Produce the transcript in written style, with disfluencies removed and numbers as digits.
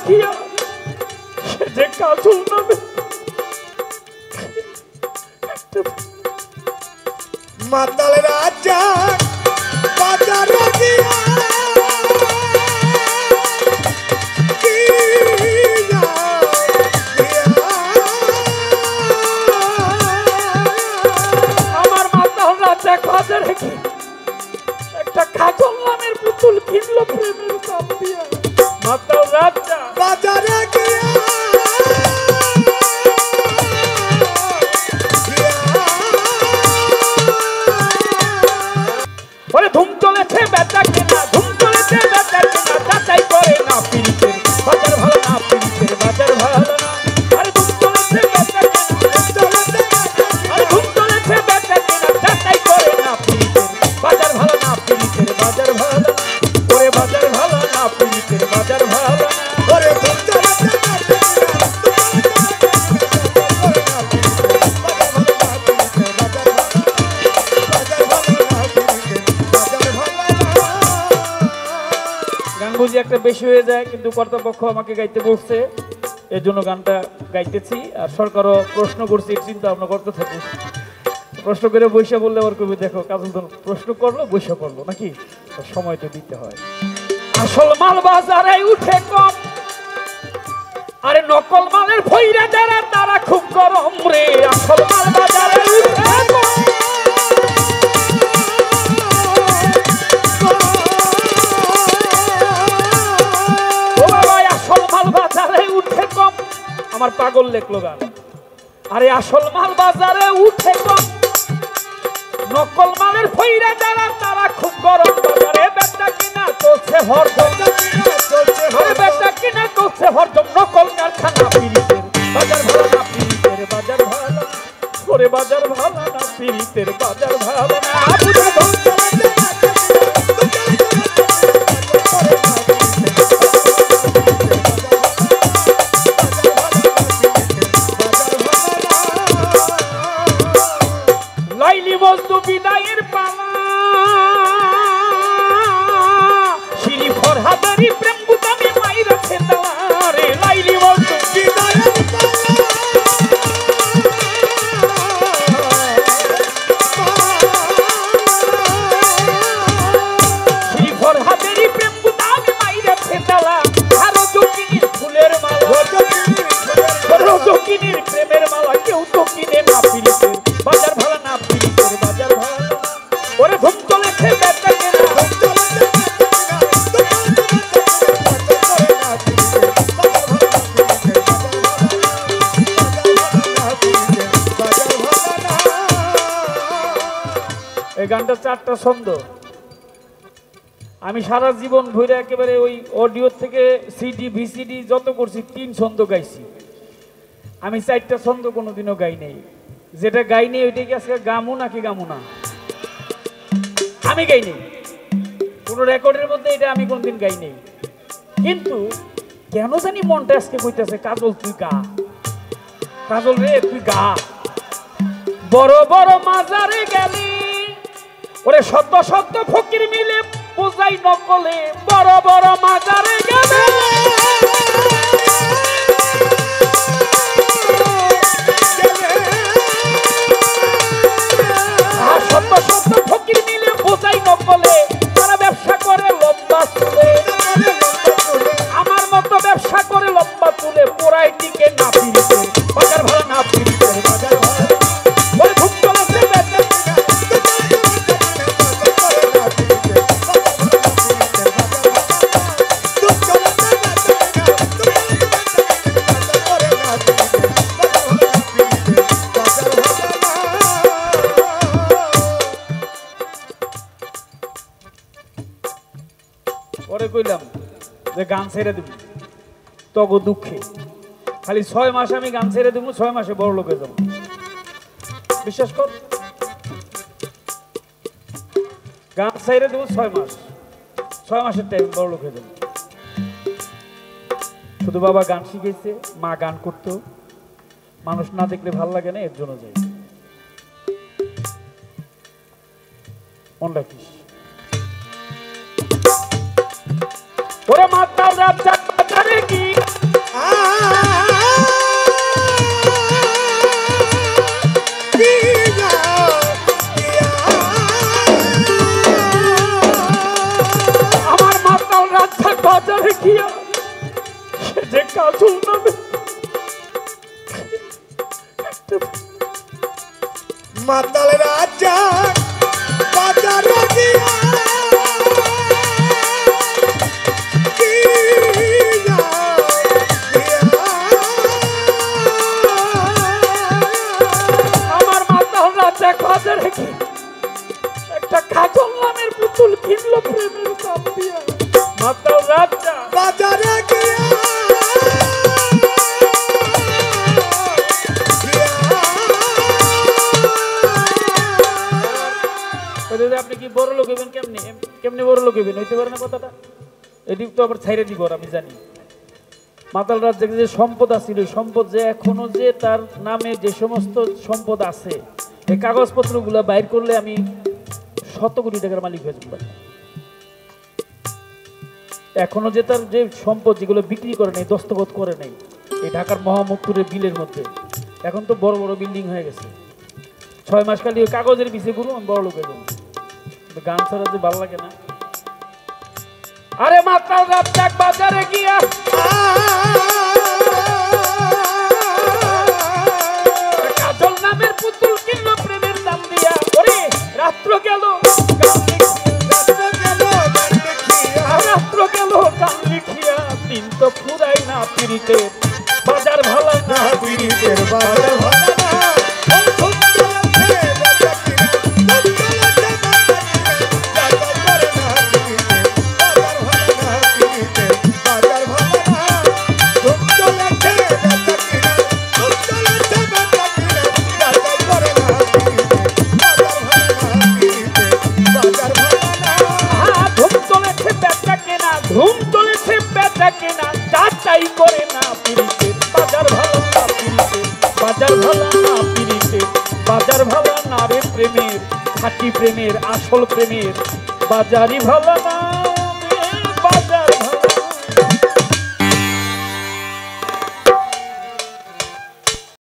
রাখিয়া সে যে কাজল নামে মাতাল রাজা বাজারে গিয়া আমার মাতাল রাজা বাজারে গিয়ে একটা কাজল নামের পুতুল কিনলো প্রেমের দাম দিয়া। মাতাল রাজা বাজারে গিয়া ওরে ধুম চলেছে বেচা কেনা, ধুম চলেছে বেচা কেনা, যাচাই করে না পিরিতের বাজার ভালো না, পিরিতের বাজার ভালো না। আরে ধুম চলেছে বেচা কেনা, আরে ধুম চলেছে বেচা কেনা, যাচাই করে না পিরিতের বাজার ভালো না, পিরিতের বাজার ভালো না। ওরে বাজার ভালো না, পিরিতের বাজার ভালো না। ওরে ধুম চলেছে গান বুঝি একটা বেশি হয়ে যায়, কিন্তু কর্তৃপক্ষ আমাকে গাইতে বলছে, এর জন্য গানটা গাইতেছি। আর সরকারও প্রশ্ন করছে, চিন্তা ভাবনা করতে থাকুক। প্রশ্ন করে বৈশা বললে আবার কবি দেখো কাজল তো প্রশ্ন করলো বৈশা করলো নাকি, সময় তো দিতে হয়। আসল মাল বাজারে উঠে কম, আরে নকল মালের ভৈরা যারা তারা খুব গরম রে। আসল মাল বাজারে উঠে কম, আমার পাগল লেখলো গান। আরে আসল মাল বাজারে উঠে কম, নকল মালের ভৈরা যারা তারা খুব গরম বাজারে। বেচা কিনা চলছে হরদম, আরে বেচা কিনা চলছে হরদম, নকল কারখানা পিরিতের বাজার ভালো না, পিরিতের বাজার ভালো না। ওরে বাজার ভালো না, পিরিতের বাজার ভালো না। লাইলি মজনু বিদায়ের পালা, শিরি ফরহাদেরই প্রেম গুদামে মাইরা খেতালা রে। লাইলি মজনু বিদায়ের পালা, শিরি ফরহাদেরই প্রেম গুদামে মাইরা খেতালা। আরো জকিনীর ফুলের মালা, রজকিনীর প্রেমের মালা কেউ তো কিনে না পিরিতের বাজার ভালো না, পিরিতের বাজার ভালো না। ওরে ধুম চলেছে বেচা কেনা, এই গানটা 4টা ছন্দ। আমি সারা জীবন ভরে একেবারে ওই অডিও থেকে সিডি ভিসিডি যত করছি 3 ছন্দ গাইছি। আমি 4টা ছন্দ কোনোদিনও গাই নেই। যেটা গাই নেই ওইটা কি আজকে গামু নাকি গামু না? আমি গাই নেই কোনো রেকর্ডের মধ্যে, এটা আমি কোনদিন গাই নেই। কিন্তু কেন জানি মনটা আজকে কইতেছে কাজল তুই গা, কাজল রে তুই গা। বড় বড় মাজারে গেলি, ওরে সত্য সত্য ফকির মিলে বোঝাই নকলে। বড় বড় মাজারে গেলে, সত্য সত্য ফকির মিলে বোঝাই নকলে। তারা ব্যবসা করে লম্বা চুলে, আমার মতো ব্যবসা করে লম্বা চুলে। পোড়াই টিকে না পিরিতে বাজার ভালো না, পিরিতের বাজার ভালো। ওরে ধুম চলেছে বেচা কিনা, পরে কইলাম যে গান ছেড়ে দেব তগো দুঃখে। খালি 6 মাস আমি গান ছেড়ে দেবো, 6 মাসে বড় লোক হয়ে যাবো। বিশ্বাস কর, গান ছেড়ে দেবো 6 মাস, 6 মাসের টাইম বড় লোক হয়ে যাবো। শুধু বাবা গান শিখেছে, মা গান করতো, মানুষ না দেখলে ভাল লাগে না, এর জন্য যাই। মন রাখিস। ওরে মাতাল রাত বাজারে কি দেখিয়া সে যে কাজল নামে মাতাল রাজা বাজারে গিয়া আমার মাতাল রাজা বাজারে গিয়ে একটা কাজল নামের পুতুল কিনলো প্রেমের দাম দিয়া। মাতাল রাজা বাজারে গিয়া আপনি কি বড় লোক হইবেন? কেমনি কেমনি বড় লোক হইবেন? হইতে পারে না কথাটা। এদিক তো আবার ছাইরে দিব আমি জানি। মাতাল রাজ্যে যে সম্পদ আছিল, সম্পদ যে এখনো যে তার নামে যে সমস্ত সম্পদ আছে, এই কাগজপত্রগুলো বাইর করলে আমি 100 কোটি টাকার মালিক হয়ে যাব। এখনো যে তার যে সম্পদ যেগুলো বিক্রি করে নেই, দস্তখত করে নেই এই ঢাকার মোহাম্মদপুরের বিলের মধ্যে, এখন তো বড় বড় বিল্ডিং হয়ে গেছে। 6 মাস খালি ওই কাগজের পিছিয়ে ঘুরুন, আমি বড় লোক হয়ে যাবো। গান ছাড়া যে ভালো লাগে না। আরে মাতাল রাজা বাজারে গিয়া কাজল নামের পুতুল কিনলো প্রেমের দাম দিয়া। ওরে রাত্র গেল রাত্র গেল গান লিখিয়া, দিন তো ফুরাই না পিড়িতে বাজার ভালো না পীড়িতের বাজার ভালো না ধুম চলেছে বেচা কেনা, যাচাই করে না পিড়িতে বাজার ভালো না পিড়িতে বাজার ভালো না পিড়িতে বাজার ভালো না রে প্রেমের, খাঁটি প্রেমের, আসল প্রেমের বাজারই ভালো না।